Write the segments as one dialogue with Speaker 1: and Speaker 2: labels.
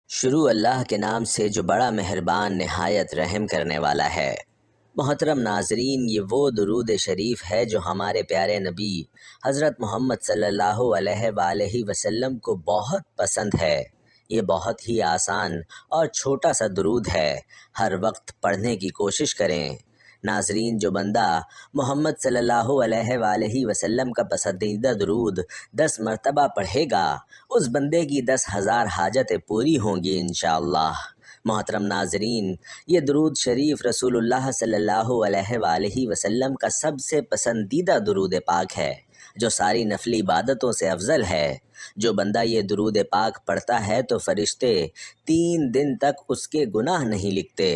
Speaker 1: شروع اللہ کے نام سے جو بڑا مہربان نہایت رحم کرنے والا ہے۔ محترم ناظرین، یہ وہ درود شریف ہے جو ہمارے پیارے نبی حضرت محمد صلی اللہ علیہ وآلہ وسلم کو بہت پسند ہے۔ یہ بہت ہی آسان اور چھوٹا سا درود ہے، ہر وقت پڑھنے کی کوشش کریں۔ ناظرین، جو بندہ محمد صلی اللہ علیہ وآلہ وسلم کا پسندیدہ درود 10 مرتبہ پڑھے گا، اس بندے کی 10,000 حاجتیں پوری ہوں گی انشاءاللہ۔ محترم ناظرین، یہ درود شریف رسول اللہ صلی اللہ علیہ وآلہ وسلم کا سب سے پسندیدہ درود پاک ہے، جو ساری نفلی عبادتوں سے افضل ہے۔ جو بندہ یہ درود پاک پڑھتا ہے تو فرشتے 3 دن تک اس کے گناہ نہیں لکھتے۔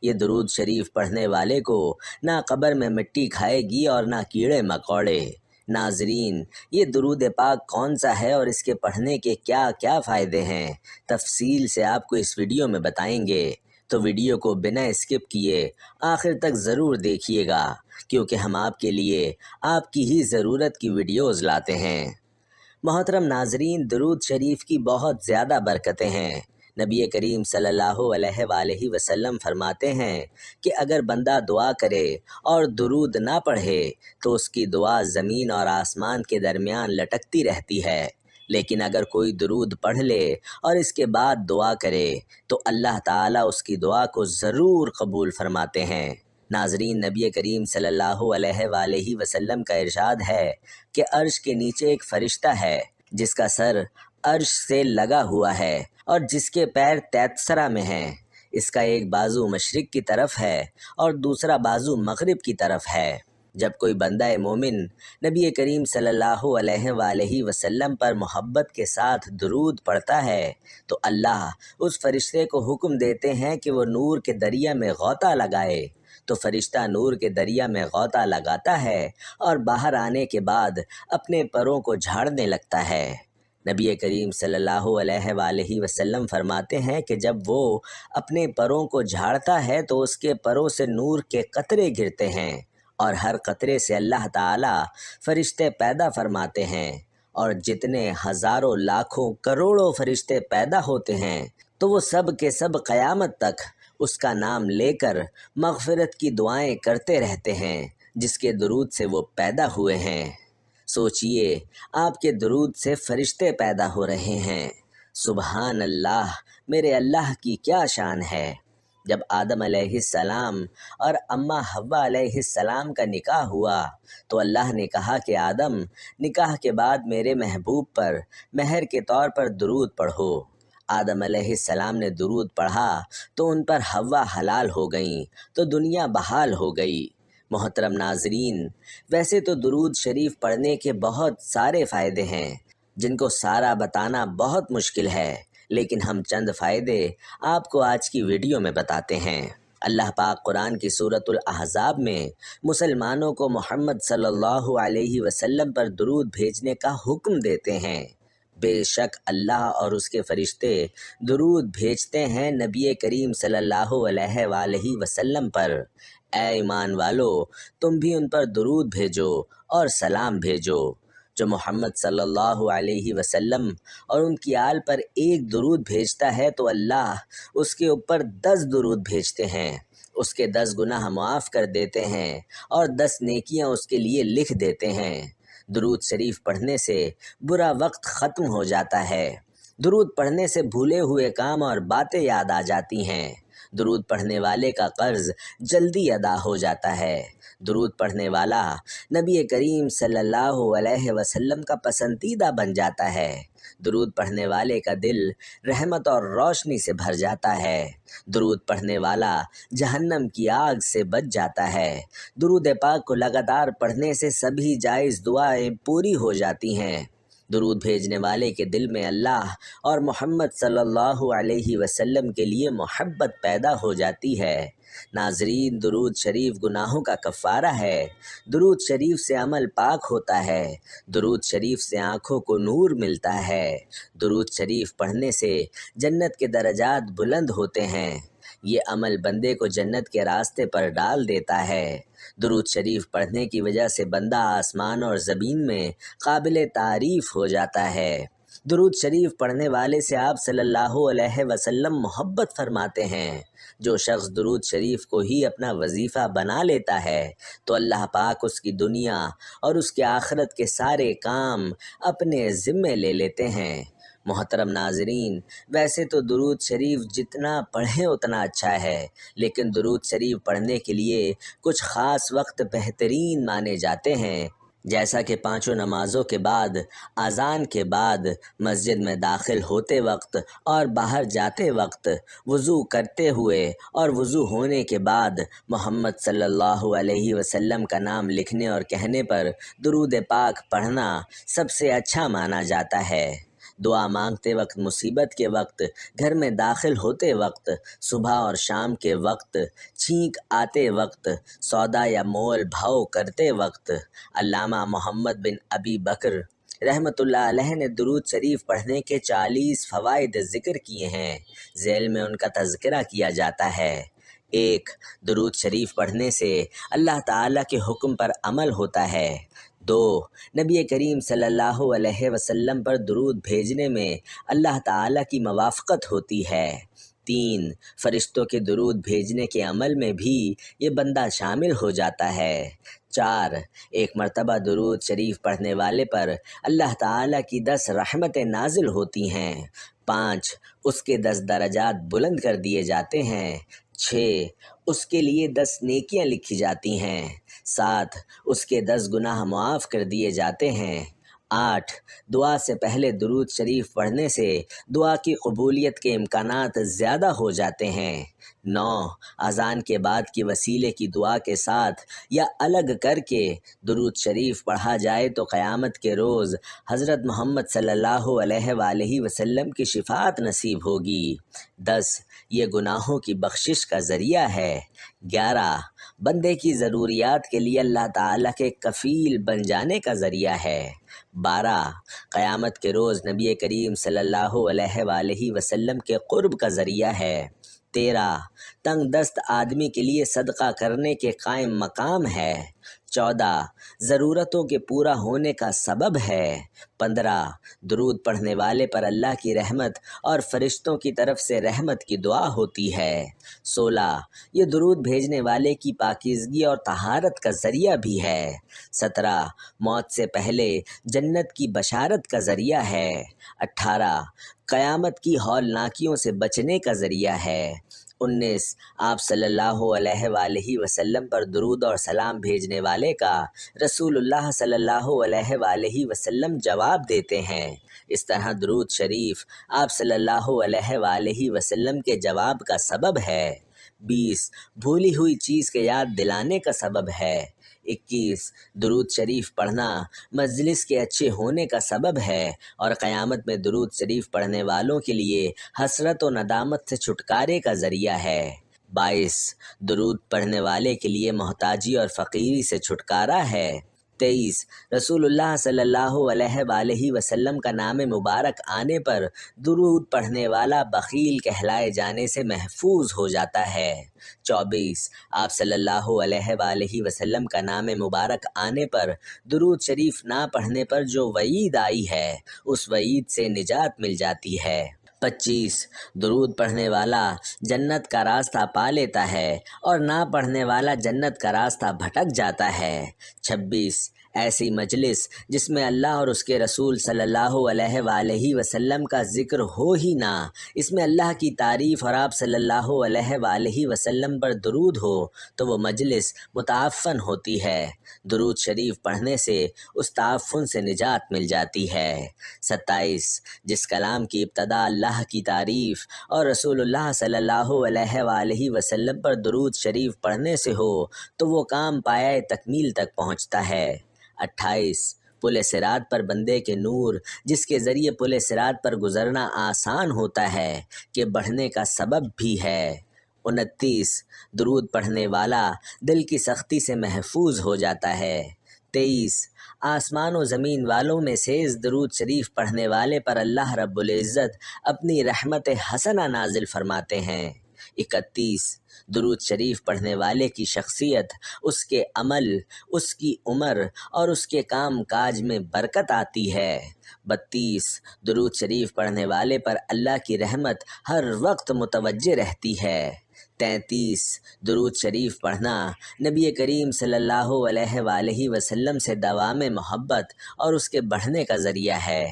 Speaker 1: یہ درود شریف پڑھنے والے کو نہ قبر میں مٹی کھائے گی اور نہ کیڑے مکوڑے۔ ناظرین، یہ درود پاک کون سا ہے اور اس کے پڑھنے کے کیا کیا فائدے ہیں، تفصیل سے آپ کو اس ویڈیو میں بتائیں گے، تو ویڈیو کو بنا اسکپ کیے آخر تک ضرور دیکھیے گا، کیونکہ ہم آپ کے لیے آپ کی ہی ضرورت کی ویڈیوز لاتے ہیں۔ محترم ناظرین، درود شریف کی بہت زیادہ برکتیں ہیں۔ نبی کریم صلی اللہ علیہ وآلہ وسلم فرماتے ہیں کہ اگر بندہ دعا کرے اور درود نہ پڑھے تو اس کی دعا زمین اور آسمان کے درمیان لٹکتی رہتی ہے، لیکن اگر کوئی درود پڑھ لے اور اس کے بعد دعا کرے تو اللہ تعالیٰ اس کی دعا کو ضرور قبول فرماتے ہیں۔ ناظرین، نبی کریم صلی اللہ علیہ وآلہ وسلم کا ارشاد ہے کہ عرش کے نیچے ایک فرشتہ ہے جس کا سر عرش سے لگا ہوا ہے اور جس کے پیر تیسرا میں ہیں۔ اس کا ایک بازو مشرق کی طرف ہے اور دوسرا بازو مغرب کی طرف ہے۔ جب کوئی بندہ مومن نبی کریم صلی اللہ علیہ وآلہ وسلم پر محبت کے ساتھ درود پڑھتا ہے تو اللہ اس فرشتے کو حکم دیتے ہیں کہ وہ نور کے دریا میں غوطہ لگائے، تو فرشتہ نور کے دریا میں غوطہ لگاتا ہے اور باہر آنے کے بعد اپنے پروں کو جھاڑنے لگتا ہے۔ نبی کریم صلی اللہ علیہ وآلہ وسلم فرماتے ہیں کہ جب وہ اپنے پروں کو جھاڑتا ہے تو اس کے پروں سے نور کے قطرے گرتے ہیں، اور ہر قطرے سے اللہ تعالیٰ فرشتے پیدا فرماتے ہیں، اور جتنے ہزاروں لاکھوں کروڑوں فرشتے پیدا ہوتے ہیں تو وہ سب کے سب قیامت تک اس کا نام لے کر مغفرت کی دعائیں کرتے رہتے ہیں جس کے درود سے وہ پیدا ہوئے ہیں۔ سوچئے، آپ کے درود سے فرشتے پیدا ہو رہے ہیں۔ سبحان اللہ، میرے اللہ کی کیا شان ہے۔ جب آدم علیہ السلام اور اماں حوا علیہ السلام کا نکاح ہوا تو اللہ نے کہا کہ آدم، نکاح کے بعد میرے محبوب پر مہر کے طور پر درود پڑھو۔ آدم علیہ السلام نے درود پڑھا تو ان پر حوا حلال ہو گئیں، تو دنیا بحال ہو گئی۔ محترم ناظرین، ویسے تو درود شریف پڑھنے کے بہت سارے فائدے ہیں جن کو سارا بتانا بہت مشکل ہے، لیکن ہم چند فائدے آپ کو آج کی ویڈیو میں بتاتے ہیں۔ اللہ پاک قرآن کی سورۃ الاحزاب میں مسلمانوں کو محمد صلی اللہ علیہ وسلم پر درود بھیجنے کا حکم دیتے ہیں۔ بے شک اللہ اور اس کے فرشتے درود بھیجتے ہیں نبی کریم صلی اللہ علیہ وآلہ وسلم پر۔ اے ایمان والو، تم بھی ان پر درود بھیجو اور سلام بھیجو۔ جو محمد صلی اللہ علیہ وسلم اور ان کی آل پر ایک درود بھیجتا ہے تو اللہ اس کے اوپر 10 درود بھیجتے ہیں، اس کے 10 گناہ معاف کر دیتے ہیں اور 10 نیکیاں اس کے لیے لکھ دیتے ہیں۔ درود شریف پڑھنے سے برا وقت ختم ہو جاتا ہے۔ درود پڑھنے سے بھولے ہوئے کام اور باتیں یاد آ جاتی ہیں۔ درود پڑھنے والے کا قرض جلدی ادا ہو جاتا ہے۔ درود پڑھنے والا نبی کریم صلی اللہ علیہ وسلم کا پسندیدہ بن جاتا ہے۔ درود پڑھنے والے کا دل رحمت اور روشنی سے بھر جاتا ہے۔ درود پڑھنے والا جہنم کی آگ سے بچ جاتا ہے۔ درود پاک کو لگاتار پڑھنے سے سبھی جائز دعائیں پوری ہو جاتی ہیں۔ درود بھیجنے والے کے دل میں اللہ اور محمد صلی اللہ علیہ وسلم کے لیے محبت پیدا ہو جاتی ہے۔ ناظرین، درود شریف گناہوں کا کفارہ ہے۔ درود شریف سے عمل پاک ہوتا ہے۔ درود شریف سے آنکھوں کو نور ملتا ہے۔ درود شریف پڑھنے سے جنت کے درجات بلند ہوتے ہیں۔ یہ عمل بندے کو جنت کے راستے پر ڈال دیتا ہے۔ درود شریف پڑھنے کی وجہ سے بندہ آسمان اور زمین میں قابل تعریف ہو جاتا ہے۔ درود شریف پڑھنے والے سے آپ صلی اللہ علیہ وسلم محبت فرماتے ہیں۔ جو شخص درود شریف کو ہی اپنا وظیفہ بنا لیتا ہے تو اللہ پاک اس کی دنیا اور اس کے آخرت کے سارے کام اپنے ذمے لے لیتے ہیں۔ محترم ناظرین، ویسے تو درود شریف جتنا پڑھیں اتنا اچھا ہے، لیکن درود شریف پڑھنے کے لیے کچھ خاص وقت بہترین مانے جاتے ہیں، جیسا کہ پانچوں نمازوں کے بعد، اذان کے بعد، مسجد میں داخل ہوتے وقت اور باہر جاتے وقت، وضو کرتے ہوئے اور وضو ہونے کے بعد محمد صلی اللہ علیہ وسلم کا نام لکھنے اور کہنے پر درود پاک پڑھنا سب سے اچھا مانا جاتا ہے۔ دعا مانگتے وقت، مصیبت کے وقت، گھر میں داخل ہوتے وقت، صبح اور شام کے وقت، چھینک آتے وقت، سودا یا مول بھاؤ کرتے وقت۔ علامہ محمد بن ابی بکر رحمۃ اللہ علیہ نے درود شریف پڑھنے کے 40 فوائد ذکر کیے ہیں۔ ذیل میں ان کا تذکرہ کیا جاتا ہے۔ 1. درود شریف پڑھنے سے اللہ تعالیٰ کے حکم پر عمل ہوتا ہے۔ 2. نبی کریم صلی اللہ علیہ وسلم پر درود بھیجنے میں اللہ تعالیٰ کی موافقت ہوتی ہے۔ 3. فرشتوں کے درود بھیجنے کے عمل میں بھی یہ بندہ شامل ہو جاتا ہے۔ 4. ایک مرتبہ درود شریف پڑھنے والے پر اللہ تعالیٰ کی 10 رحمتیں نازل ہوتی ہیں۔ 5. اس کے 10 درجات بلند کر دیے جاتے ہیں۔ 6. اس کے لیے 10 نیکیاں لکھی جاتی ہیں۔ 7. اس کے 10 گناہ معاف کر دیے جاتے ہیں۔ 8. دعا سے پہلے درود شریف پڑھنے سے دعا کی قبولیت کے امکانات زیادہ ہو جاتے ہیں۔ 9. اذان کے بعد کی وسیلے کی دعا کے ساتھ یا الگ کر کے درود شریف پڑھا جائے تو قیامت کے روز حضرت محمد صلی اللہ علیہ وآلہ وسلم کی شفاعت نصیب ہوگی۔ 10. یہ گناہوں کی بخشش کا ذریعہ ہے۔ 11. بندے کی ضروریات کے لیے اللہ تعالیٰ کے کفیل بن جانے کا ذریعہ ہے۔ 12. قیامت کے روز نبی کریم صلی اللہ علیہ وآلہ وسلم کے قرب کا ذریعہ ہے۔ 13. تنگ دست آدمی کے لیے صدقہ کرنے کے قائم مقام ہے۔ 14. ضرورتوں کے پورا ہونے کا سبب ہے۔ 15. درود پڑھنے والے پر اللہ کی رحمت اور فرشتوں کی طرف سے رحمت کی دعا ہوتی ہے۔ 16. یہ درود بھیجنے والے کی پاکیزگی اور طہارت کا ذریعہ بھی ہے۔ 17. موت سے پہلے جنت کی بشارت کا ذریعہ ہے۔ 18. قیامت کی ہولناکیوں سے بچنے کا ذریعہ ہے۔ 19. آپ صلی اللہ علیہ وآلہ وسلم پر درود اور سلام بھیجنے والے کا رسول اللہ صلی اللہ علیہ وآلہ وسلم جواب دیتے ہیں۔ اس طرح درود شریف آپ صلی اللہ علیہ وآلہ وسلم کے جواب کا سبب ہے۔ 20. بھولی ہوئی چیز کے یاد دلانے کا سبب ہے۔ 21. درود شریف پڑھنا مجلس کے اچھے ہونے کا سبب ہے اور قیامت میں درود شریف پڑھنے والوں کے لیے حسرت و ندامت سے چھٹکارے کا ذریعہ ہے۔ 22. درود پڑھنے والے کے لیے محتاجی اور فقیری سے چھٹکارا ہے۔ 23. رسول اللہ صلی اللہ علیہ وآلہ وسلم کا نام مبارک آنے پر درود پڑھنے والا بخیل کہلائے جانے سے محفوظ ہو جاتا ہے۔ 24. آپ صلی اللہ علیہ وآلہ وسلم کا نام مبارک آنے پر درود شریف نہ پڑھنے پر جو وعید آئی ہے اس وعید سے نجات مل جاتی ہے۔ 25. درود پڑھنے والا جنت کا راستہ پا لیتا ہے اور نہ پڑھنے والا جنت کا راستہ بھٹک جاتا ہے۔ 26. ایسی مجلس جس میں اللہ اور اس کے رسول صلی اللہ علیہ وآلہ وسلم کا ذکر ہو ہی نہ، اس میں اللہ کی تعریف اور آپ صلی اللہ علیہ وآلہ وسلم پر درود ہو تو وہ مجلس متعفن ہوتی ہے۔ درود شریف پڑھنے سے اس تعفن سے نجات مل جاتی ہے۔ 27. جس کلام کی ابتدا اللہ کی تعریف اور رسول اللہ صلی اللہ علیہ وآلہ وسلم پر درود شریف پڑھنے سے ہو تو وہ کام پایۂ تکمیل تک پہنچتا ہے۔ 28. پل صراط پر بندے کے نور جس کے ذریعے پل صراط پر گزرنا آسان ہوتا ہے کہ بڑھنے کا سبب بھی ہے۔ 29. درود پڑھنے والا دل کی سختی سے محفوظ ہو جاتا ہے۔ 23. آسمان و زمین والوں میں سے اس درود شریف پڑھنے والے پر اللہ رب العزت اپنی رحمت حسنہ نازل فرماتے ہیں۔ 31 درود شریف پڑھنے والے کی شخصیت، اس کے عمل، اس کی عمر اور اس کے کام کاج میں برکت آتی ہے۔ 32 درود شریف پڑھنے والے پر اللہ کی رحمت ہر وقت متوجہ رہتی ہے۔ 33 درود شریف پڑھنا نبی کریم صلی اللہ علیہ وآلہ وسلم سے دوام محبت اور اس کے بڑھنے کا ذریعہ ہے۔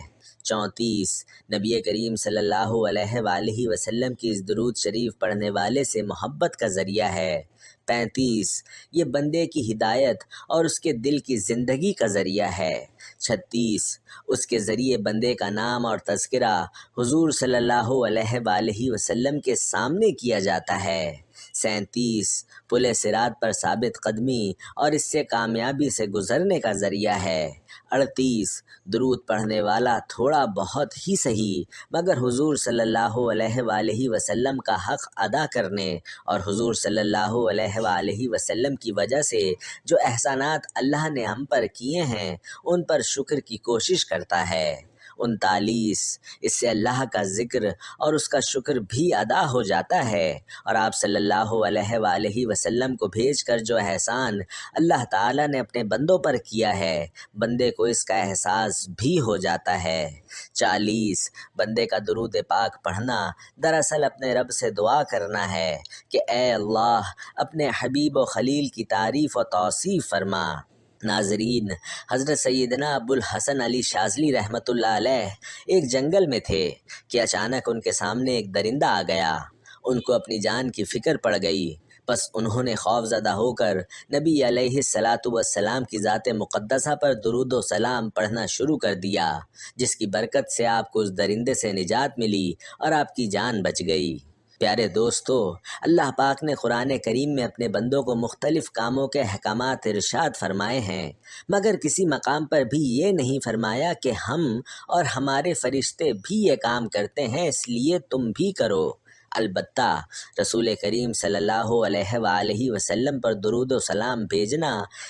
Speaker 1: 34 نبی کریم صلی اللہ علیہ وآلہ وسلم کی اس درود شریف پڑھنے والے سے محبت کا ذریعہ ہے۔ 35 یہ بندے کی ہدایت اور اس کے دل کی زندگی کا ذریعہ ہے۔ 36 اس کے ذریعے بندے کا نام اور تذکرہ حضور صلی اللہ علیہ وآلہ وسلم کے سامنے کیا جاتا ہے۔ 37 پل صراط پر ثابت قدمی اور اس سے کامیابی سے گزرنے کا ذریعہ ہے۔ 38 درود پڑھنے والا تھوڑا بہت ہی صحیح مگر حضور صلی اللہ علیہ وآلہ وسلم کا حق ادا کرنے اور حضور صلی اللہ علیہ وآلہ وسلم کی وجہ سے جو احسانات اللہ نے ہم پر کیے ہیں ان پر شکر کی کوشش کرتا ہے۔ 39 اس سے اللہ کا ذکر اور اس کا شکر بھی ادا ہو جاتا ہے، اور آپ صلی اللہ علیہ وآلہ وسلم کو بھیج کر جو احسان اللہ تعالیٰ نے اپنے بندوں پر کیا ہے بندے کو اس کا احساس بھی ہو جاتا ہے۔ 40 بندے کا درود پاک پڑھنا دراصل اپنے رب سے دعا کرنا ہے کہ اے اللہ اپنے حبیب و خلیل کی تعریف و توصیف فرما۔ ناظرین، حضرت سیدنا ابو الحسن علی شاذلی رحمۃ اللہ علیہ ایک جنگل میں تھے کہ اچانک ان کے سامنے ایک درندہ آ گیا۔ ان کو اپنی جان کی فکر پڑ گئی، بس انہوں نے خوف زدہ ہو کر نبی علیہ الصلاۃ والسلام کی ذات مقدسہ پر درود و سلام پڑھنا شروع کر دیا، جس کی برکت سے آپ کو اس درندے سے نجات ملی اور آپ کی جان بچ گئی۔ پیارے دوستو، اللہ پاک نے قرآن کریم میں اپنے بندوں کو مختلف کاموں کے احکامات ارشاد فرمائے ہیں، مگر کسی مقام پر بھی یہ نہیں فرمایا کہ ہم اور ہمارے فرشتے بھی یہ کام کرتے ہیں اس لیے تم بھی کرو۔ البتہ رسول کریم صلی اللہ علیہ وآلہ وسلم پر درود و سلام بھیجنا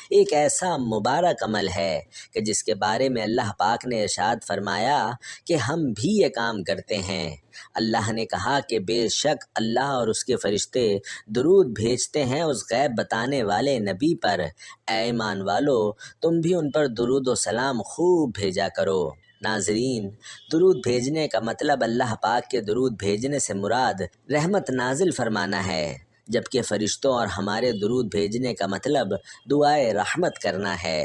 Speaker 1: ایک ایسا مبارک عمل ہے کہ جس کے بارے میں اللہ پاک نے ارشاد فرمایا کہ ہم بھی یہ کام کرتے ہیں۔ اللہ نے کہا کہ بے شک اللہ اور اس کے فرشتے درود بھیجتے ہیں اس غیب بتانے والے نبی پر، اے ایمان والو تم بھی ان پر درود و سلام خوب بھیجا کرو۔ ناظرین، درود بھیجنے کا مطلب اللہ پاک کے درود بھیجنے سے مراد رحمت نازل فرمانا ہے، جبکہ فرشتوں اور ہمارے درود بھیجنے کا مطلب دعائے رحمت کرنا ہے۔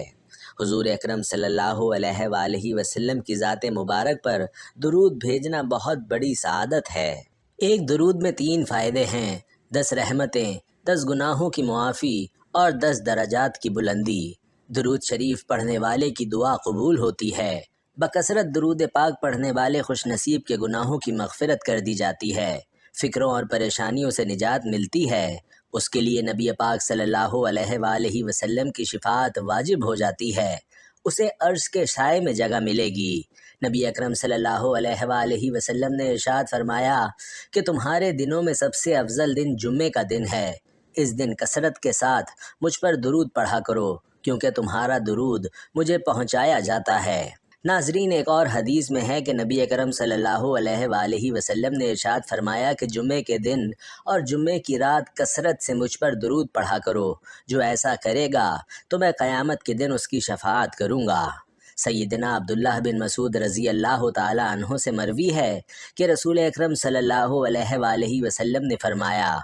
Speaker 1: حضور اکرم صلی اللہ علیہ وآلہ وسلم کی ذات مبارک پر درود بھیجنا بہت بڑی سعادت ہے۔ ایک درود میں 3 فائدے ہیں: 10 رحمتیں، 10 گناہوں کی معافی اور 10 درجات کی بلندی۔ درود شریف پڑھنے والے کی دعا قبول ہوتی ہے۔ بکثرت درود پاک پڑھنے والے خوش نصیب کے گناہوں کی مغفرت کر دی جاتی ہے، فکروں اور پریشانیوں سے نجات ملتی ہے، اس کے لیے نبی پاک صلی اللہ علیہ وآلہ وسلم کی شفاعت واجب ہو جاتی ہے، اسے عرش کے سائے میں جگہ ملے گی۔ نبی اکرم صلی اللہ علیہ وآلہ وسلم نے ارشاد فرمایا کہ تمہارے دنوں میں سب سے افضل دن جمعے کا دن ہے، اس دن کثرت کے ساتھ مجھ پر درود پڑھا کرو کیونکہ تمہارا درود مجھے پہنچایا جاتا ہے۔ ناظرین، ایک اور حدیث میں ہے کہ نبی اکرم صلی اللہ علیہ وآلہ وسلم نے ارشاد فرمایا کہ جمعے کے دن اور جمعے کی رات کثرت سے مجھ پر درود پڑھا کرو، جو ایسا کرے گا تو میں قیامت کے دن اس کی شفاعت کروں گا۔ سیدنا عبداللہ بن مسعود رضی اللہ تعالی عنہ سے مروی ہے کہ رسول اکرم صلی اللہ علیہ وآلہ وسلم نے فرمایا،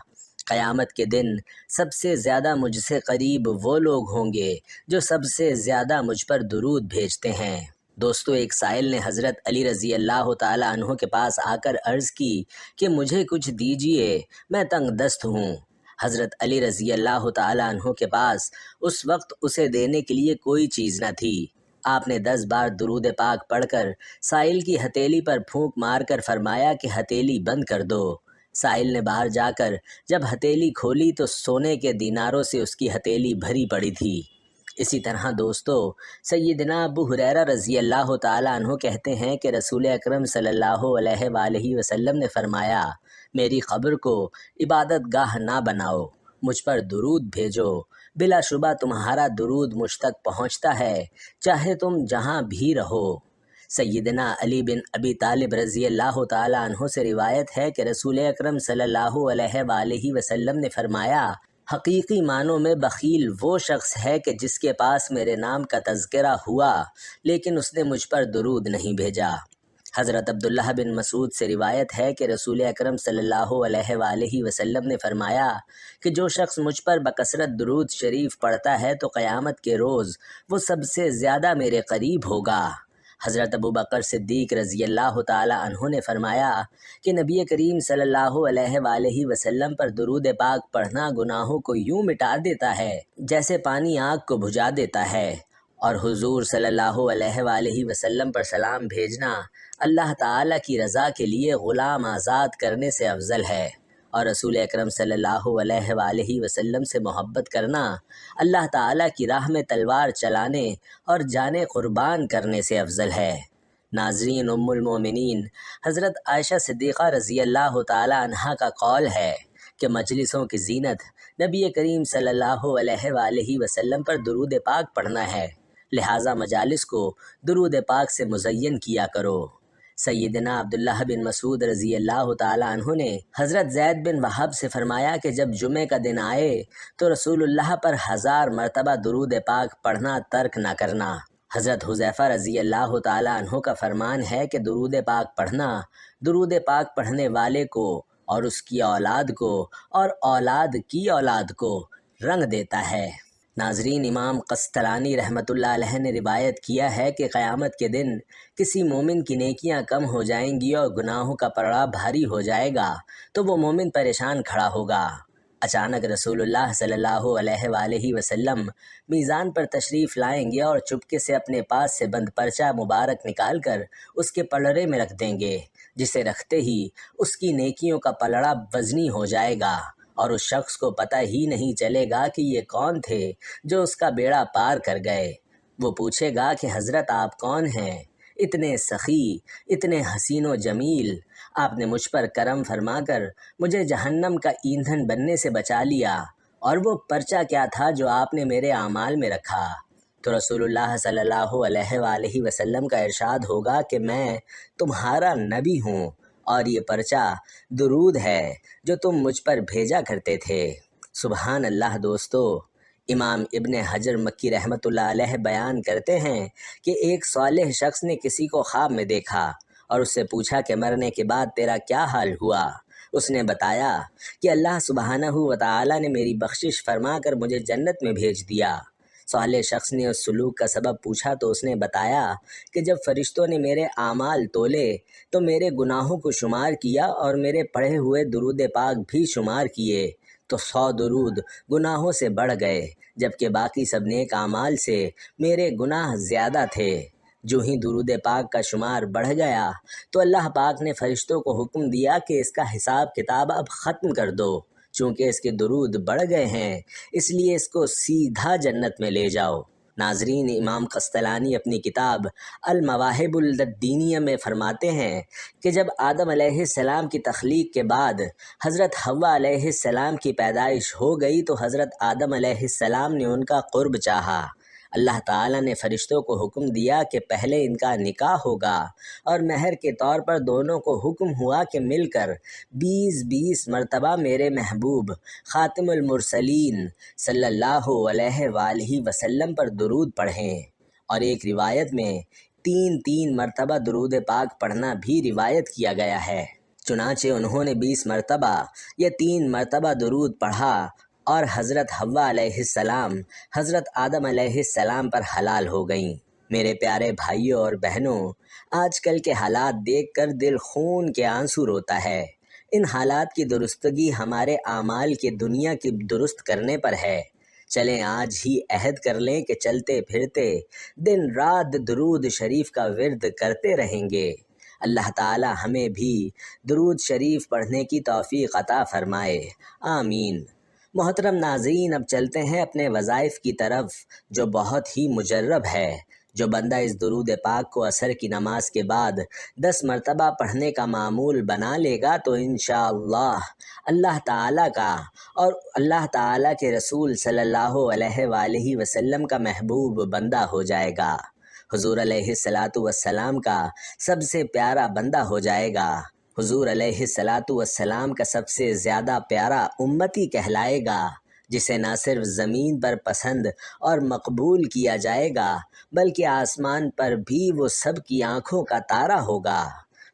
Speaker 1: قیامت کے دن سب سے زیادہ مجھ سے قریب وہ لوگ ہوں گے جو سب سے زیادہ مجھ پر درود بھیجتے ہیں۔ دوستو، ایک سائل نے حضرت علی رضی اللہ تعالیٰ عنہ کے پاس آ کر عرض کی کہ مجھے کچھ دیجیے، میں تنگ دست ہوں۔ حضرت علی رضی اللہ تعالیٰ عنہ کے پاس اس وقت اسے دینے کے لیے کوئی چیز نہ تھی۔ آپ نے 10 بار درود پاک پڑھ کر سائل کی ہتھیلی پر پھونک مار کر فرمایا کہ ہتھیلی بند کر دو۔ سائل نے باہر جا کر جب ہتھیلی کھولی تو سونے کے دیناروں سے اس کی ہتھیلی بھری پڑی تھی۔ اسی طرح دوستو، سیدنا ابو ہریرہ رضی اللہ تعالیٰ عنہ کہتے ہیں کہ رسول اکرم صلی اللہ علیہ وآلہ وسلم نے فرمایا، میری قبر کو عبادت گاہ نہ بناؤ، مجھ پر درود بھیجو، بلا شبہ تمہارا درود مجھ تک پہنچتا ہے، چاہے تم جہاں بھی رہو۔ سیدنا علی بن ابی طالب رضی اللہ تعالیٰ عنہ سے روایت ہے کہ رسول اکرم صلی اللہ علیہ وآلہ وسلم نے فرمایا، حقیقی معنوں میں بخیل وہ شخص ہے کہ جس کے پاس میرے نام کا تذکرہ ہوا لیکن اس نے مجھ پر درود نہیں بھیجا۔ حضرت عبداللہ بن مسعود سے روایت ہے کہ رسول اکرم صلی اللہ علیہ وآلہ وسلم نے فرمایا کہ جو شخص مجھ پر بکثرت درود شریف پڑھتا ہے تو قیامت کے روز وہ سب سے زیادہ میرے قریب ہوگا۔ حضرت ابو بکر صدیق رضی اللہ تعالیٰ عنہ نے فرمایا کہ نبی کریم صلی اللہ علیہ وآلہ وسلم پر درود پاک پڑھنا گناہوں کو یوں مٹا دیتا ہے جیسے پانی آگ کو بجھا دیتا ہے، اور حضور صلی اللہ علیہ وآلہ وسلم پر سلام بھیجنا اللہ تعالیٰ کی رضا کے لیے غلام آزاد کرنے سے افضل ہے، اور رسول اکرم صلی اللہ علیہ وآلہ وسلم سے محبت کرنا اللہ تعالیٰ کی راہ میں تلوار چلانے اور جانیں قربان کرنے سے افضل ہے۔ ناظرین، ام المومنین حضرت عائشہ صدیقہ رضی اللہ تعالیٰ عنہا کا قول ہے کہ مجلسوں کی زینت نبی کریم صلی اللہ علیہ وآلہ وسلم پر درود پاک پڑھنا ہے، لہٰذا مجالس کو درود پاک سے مزین کیا کرو۔ سیدنا عبداللہ بن مسعود رضی اللہ تعالیٰ عنہ نے حضرت زید بن وہب سے فرمایا کہ جب جمعہ کا دن آئے تو رسول اللہ پر 1000 مرتبہ درود پاک پڑھنا ترک نہ کرنا۔ حضرت حذیفہ رضی اللہ تعالیٰ عنہ کا فرمان ہے کہ درود پاک پڑھنا درود پاک پڑھنے والے کو اور اس کی اولاد کو اور اولاد کی اولاد کو رنگ دیتا ہے۔ ناظرین، امام قسطلانی رحمۃ اللہ علیہ نے روایت کیا ہے کہ قیامت کے دن کسی مومن کی نیکیاں کم ہو جائیں گی اور گناہوں کا پلڑا بھاری ہو جائے گا تو وہ مومن پریشان کھڑا ہوگا۔ اچانک رسول اللہ صلی اللہ علیہ وآلہ وسلم میزان پر تشریف لائیں گے اور چپکے سے اپنے پاس سے بند پرچہ مبارک نکال کر اس کے پلڑے میں رکھ دیں گے، جسے رکھتے ہی اس کی نیکیوں کا پلڑا وزنی ہو جائے گا اور اس شخص کو پتہ ہی نہیں چلے گا کہ یہ کون تھے جو اس کا بیڑا پار کر گئے۔ وہ پوچھے گا کہ حضرت آپ کون ہیں؟ اتنے سخی، اتنے حسین و جمیل، آپ نے مجھ پر کرم فرما کر مجھے جہنم کا ایندھن بننے سے بچا لیا، اور وہ پرچہ کیا تھا جو آپ نے میرے اعمال میں رکھا؟ تو رسول اللہ صلی اللہ علیہ وآلہ وسلم کا ارشاد ہوگا کہ میں تمہارا نبی ہوں اور یہ پرچہ درود ہے جو تم مجھ پر بھیجا کرتے تھے۔ سبحان اللہ۔ دوستو، امام ابن حجر مکی رحمۃ اللہ علیہ بیان کرتے ہیں کہ ایک صالح شخص نے کسی کو خواب میں دیکھا اور اس سے پوچھا کہ مرنے کے بعد تیرا کیا حال ہوا؟ اس نے بتایا کہ اللہ سبحانہ و تعالیٰ نے میری بخشش فرما کر مجھے جنت میں بھیج دیا۔ صالح شخص نے اس سلوک کا سبب پوچھا تو اس نے بتایا کہ جب فرشتوں نے میرے اعمال تولے تو میرے گناہوں کو شمار کیا اور میرے پڑھے ہوئے درود پاک بھی شمار کیے تو 100 درود گناہوں سے بڑھ گئے، جبکہ باقی سب نیک اعمال سے میرے گناہ زیادہ تھے۔ جو ہی درود پاک کا شمار بڑھ گیا تو اللہ پاک نے فرشتوں کو حکم دیا کہ اس کا حساب کتاب اب ختم کر دو، چونکہ اس کے درود بڑھ گئے ہیں، اس لیے اس کو سیدھا جنت میں لے جاؤ۔ ناظرین، امام قسطلانی اپنی کتاب المواہب الدینیہ میں فرماتے ہیں کہ جب آدم علیہ السلام کی تخلیق کے بعد حضرت حوا علیہ السلام کی پیدائش ہو گئی تو حضرت آدم علیہ السلام نے ان کا قرب چاہا۔ اللہ تعالیٰ نے فرشتوں کو حکم دیا کہ پہلے ان کا نکاح ہوگا، اور مہر کے طور پر دونوں کو حکم ہوا کہ مل کر 20 مرتبہ میرے محبوب خاتم المرسلین صلی اللہ علیہ وآلہ وسلم پر درود پڑھیں، اور ایک روایت میں 3 مرتبہ درود پاک پڑھنا بھی روایت کیا گیا ہے۔ چنانچہ انہوں نے 20 مرتبہ یا 3 مرتبہ درود پڑھا اور حضرت حوا علیہ السلام حضرت آدم علیہ السلام پر حلال ہو گئیں۔ میرے پیارے بھائیوں اور بہنوں، آج کل کے حالات دیکھ کر دل خون کے آنسو روتا ہے۔ ان حالات کی درستگی ہمارے اعمال کی دنیا کی درست کرنے پر ہے۔ چلیں آج ہی عہد کر لیں کہ چلتے پھرتے دن رات درود شریف کا ورد کرتے رہیں گے۔ اللہ تعالی ہمیں بھی درود شریف پڑھنے کی توفیق عطا فرمائے، آمین۔ محترم ناظرین، اب چلتے ہیں اپنے وظائف کی طرف جو بہت ہی مجرب ہے۔ جو بندہ اس درود پاک کو عصر کی نماز کے بعد 10 مرتبہ پڑھنے کا معمول بنا لے گا تو انشاءاللہ اللہ تعالیٰ کا اور اللہ تعالیٰ کے رسول صلی اللہ علیہ وآلہ وسلم کا محبوب بندہ ہو جائے گا۔ حضور علیہ الصلاۃ والسلام کا سب سے پیارا بندہ ہو جائے گا، حضور علیہ الصلاۃ والسلام کا سب سے زیادہ پیارا امتی کہلائے گا، جسے نہ صرف زمین پر پسند اور مقبول کیا جائے گا بلکہ آسمان پر بھی وہ سب کی آنکھوں کا تارا ہوگا۔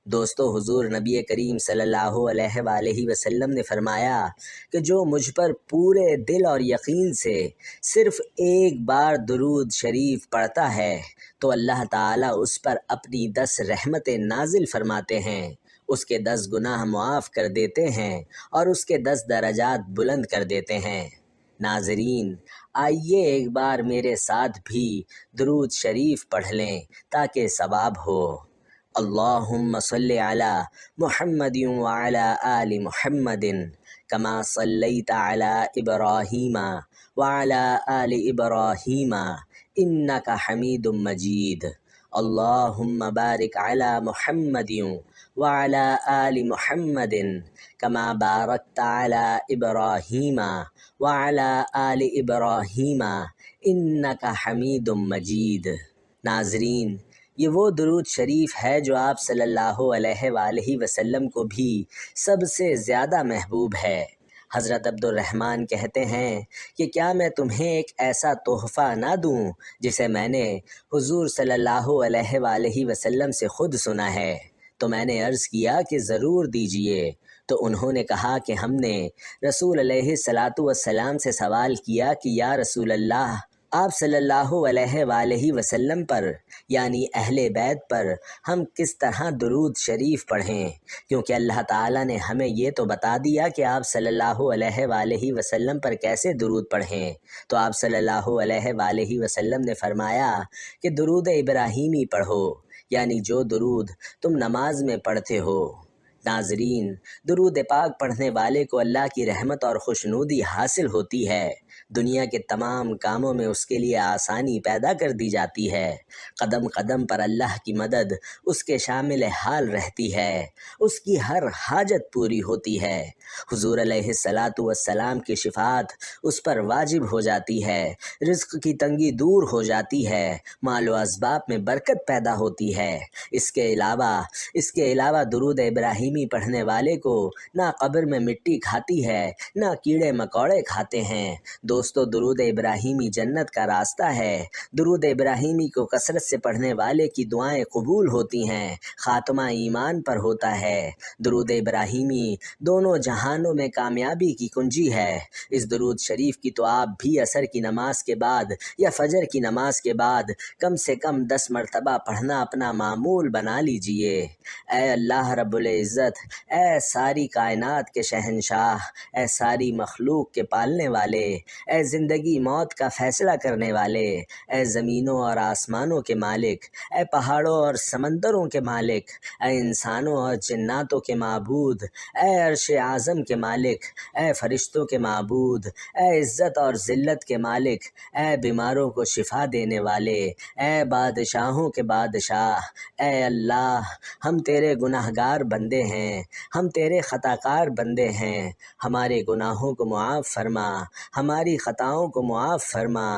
Speaker 1: دوستو، حضور نبی کریم صلی اللہ علیہ وآلہ وسلم نے فرمایا کہ جو مجھ پر پورے دل اور یقین سے صرف ایک بار درود شریف پڑھتا ہے تو اللہ تعالیٰ اس پر اپنی 10 رحمتیں نازل فرماتے ہیں، اس کے 10 گناہ معاف کر دیتے ہیں اور اس کے 10 درجات بلند کر دیتے ہیں۔ ناظرین، آئیے ایک بار میرے ساتھ بھی درود شریف پڑھ لیں تاکہ ثواب ہو۔ اللہم صلی علی محمد وعلی آل محمد کما صلیت علی ابراہیم وعلی آل ابراہیم انک حمید مجید۔ اللہم بارک علی محمد وعلی آل محمد کما بارکت علی ابراہیم وعلی آل ابراہیم انک حمید مجید۔ ناظرین، یہ وہ درود شریف ہے جو آپ صلی اللہ علیہ وآلہ وسلم کو بھی سب سے زیادہ محبوب ہے۔ حضرت عبد الرحمن کہتے ہیں کہ کیا میں تمہیں ایک ایسا تحفہ نہ دوں جسے میں نے حضور صلی اللہ علیہ وآلہ وسلم سے خود سنا ہے؟ تو میں نے عرض کیا کہ ضرور دیجئے۔ تو انہوں نے کہا کہ ہم نے رسول علیہ الصلاۃ والسلام سے سوال کیا کہ یا رسول اللہ، آپ صلی اللہ علیہ وآلہ وسلم پر یعنی اہل بیت پر ہم کس طرح درود شریف پڑھیں، کیونکہ اللہ تعالیٰ نے ہمیں یہ تو بتا دیا کہ آپ صلی اللہ علیہ وآلہ وسلم پر کیسے درود پڑھیں۔ تو آپ صلی اللہ علیہ وآلہ وسلم نے فرمایا کہ درود ابراہیمی پڑھو، یعنی جو درود تم نماز میں پڑھتے ہو۔ ناظرین، درود پاک پڑھنے والے کو اللہ کی رحمت اور خوشنودی حاصل ہوتی ہے، دنیا کے تمام کاموں میں اس کے لیے آسانی پیدا کر دی جاتی ہے، قدم قدم پر اللہ کی مدد اس کے شامل حال رہتی ہے، اس کی ہر حاجت پوری ہوتی ہے، حضور علیہ الصلاۃ والسلام کی شفاعت اس پر واجب ہو جاتی ہے، رزق کی تنگی دور ہو جاتی ہے، مال و اسباب میں برکت پیدا ہوتی ہے۔ اس کے علاوہ درود ابراہیمی پڑھنے والے کو نہ قبر میں مٹی کھاتی ہے نہ کیڑے مکوڑے کھاتے ہیں۔ دوستو، درود ابراہیمی جنت کا راستہ ہے۔ درود ابراہیمی کو کثرت سے پڑھنے والے کی دعائیں قبول ہوتی ہیں، خاتمہ ایمان پر ہوتا ہے۔ درود ابراہیمی دونوں جہانوں میں کامیابی کی کنجی ہے۔ اس درود شریف کی تو آپ بھی عصر کی نماز کے بعد یا فجر کی نماز کے بعد کم سے کم 10 مرتبہ پڑھنا اپنا معمول بنا لیجئے۔ اے اللہ رب العزت، اے ساری کائنات کے شہنشاہ، اے ساری مخلوق کے پالنے والے، اے زندگی موت کا فیصلہ کرنے والے، اے زمینوں اور آسمانوں کے مالک، اے پہاڑوں اور سمندروں کے مالک، اے انسانوں اور جناتوں کے معبود، اے عرش اعظم کے مالک، اے فرشتوں کے معبود، اے عزت اور ذلت کے مالک، اے بیماروں کو شفا دینے والے، اے بادشاہوں کے بادشاہ، اے اللہ، ہم تیرے گناہ گار بندے ہیں، ہم تیرے خطا کار بندے ہیں، ہمارے گناہوں کو معاف فرما، ہماری خطاؤں کو معاف فرما۔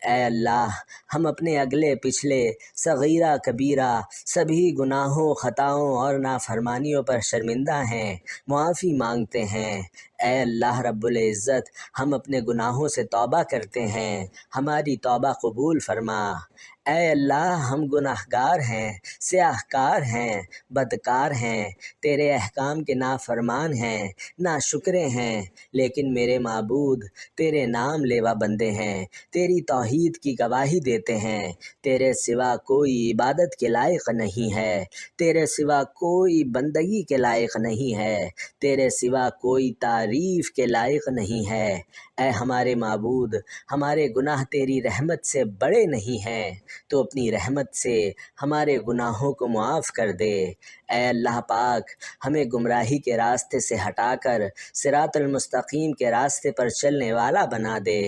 Speaker 1: اے اللہ، ہم اپنے اگلے پچھلے صغیرہ کبیرہ سبھی گناہوں، خطاؤں اور نافرمانیوں پر شرمندہ ہیں، معافی مانگتے ہیں۔ اے اللہ رب العزت، ہم اپنے گناہوں سے توبہ کرتے ہیں، ہماری توبہ قبول فرما۔ اے اللہ، ہم گناہ گار ہیں، سیاہ کار ہیں، بدکار ہیں، تیرے احکام کے نافرمان ہیں، ناشکرے ہیں، لیکن میرے معبود تیرے نام لیوا بندے ہیں، تیری توحید کی گواہی دیتے ہیں۔ تیرے سوا کوئی عبادت کے لائق نہیں ہے، تیرے سوا کوئی بندگی کے لائق نہیں ہے، تیرے سوا کوئی تعریف کے لائق نہیں ہے۔ اے ہمارے معبود، ہمارے گناہ تیری رحمت سے بڑے نہیں ہیں، تو اپنی رحمت سے ہمارے گناہوں کو معاف کر دے۔ اے اللہ پاک، ہمیں گمراہی کے راستے سے ہٹا کر صراط المستقیم کے راستے پر چلنے والا بنا دے۔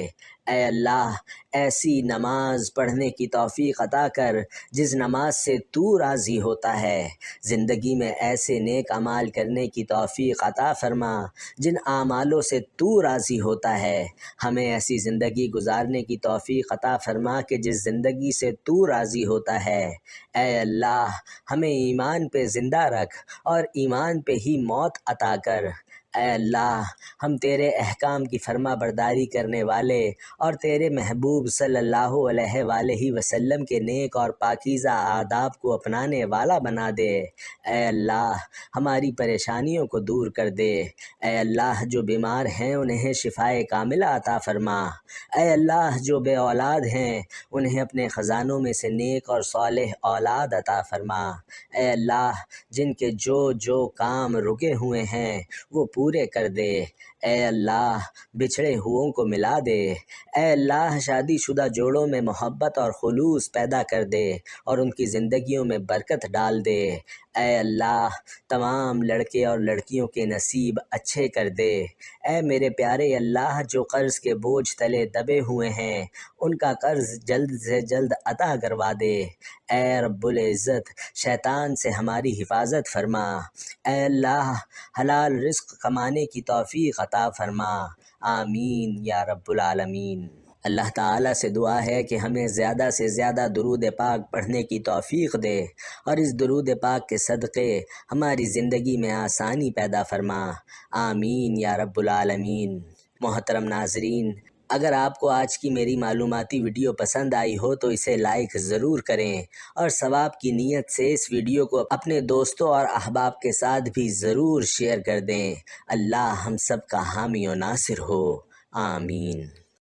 Speaker 1: اے اللہ ایسی نماز پڑھنے کی توفیق عطا کر جس نماز سے تو راضی ہوتا ہے، زندگی میں ایسے نیک اعمال کرنے کی توفیق عطا فرما جن اعمالوں سے تو راضی ہوتا ہے، ہمیں ایسی زندگی گزارنے کی توفیق عطا فرما کہ جس زندگی سے تو راضی ہوتا ہے۔ اے اللہ ہمیں ایمان پہ زندہ رکھ اور ایمان پہ ہی موت عطا کر۔ اے اللہ ہم تیرے احکام کی فرما برداری کرنے والے اور تیرے محبوب صلی اللہ علیہ وآلہ وسلم کے نیک اور پاکیزہ آداب کو اپنانے والا بنا دے۔ اے اللہ ہماری پریشانیوں کو دور کر دے۔ اے اللہ جو بیمار ہیں انہیں شفائے کاملہ عطا فرما۔ اے اللہ جو بے اولاد ہیں انہیں اپنے خزانوں میں سے نیک اور صالح اولاد عطا فرما۔ اے اللہ جن کے جو کام رکے ہوئے ہیں وہ پورے کر دے۔ اے اللہ بچھڑے ہوئوں کو ملا دے۔ اے اللہ شادی شدہ جوڑوں میں محبت اور خلوص پیدا کر دے اور ان کی زندگیوں میں برکت ڈال دے۔ اے اللہ تمام لڑکے اور لڑکیوں کے نصیب اچھے کر دے۔ اے میرے پیارے اللہ جو قرض کے بوجھ تلے دبے ہوئے ہیں ان کا قرض جلد سے جلد عطا کروا دے۔ اے رب العزت شیطان سے ہماری حفاظت فرما۔ اے اللہ حلال رزق کمانے کی توفیق عطا فرما۔ آمین یا رب العالمین۔ اللہ تعالیٰ سے دعا ہے کہ ہمیں زیادہ سے زیادہ درود پاک پڑھنے کی توفیق دے اور اس درود پاک کے صدقے ہماری زندگی میں آسانی پیدا فرما۔ آمین یا رب العالمین۔ محترم ناظرین، اگر آپ کو آج کی میری معلوماتی ویڈیو پسند آئی ہو تو اسے لائک ضرور کریں اور ثواب کی نیت سے اس ویڈیو کو اپنے دوستوں اور احباب کے ساتھ بھی ضرور شیئر کر دیں۔ اللہ ہم سب کا حامی و ناصر ہو۔ آمین۔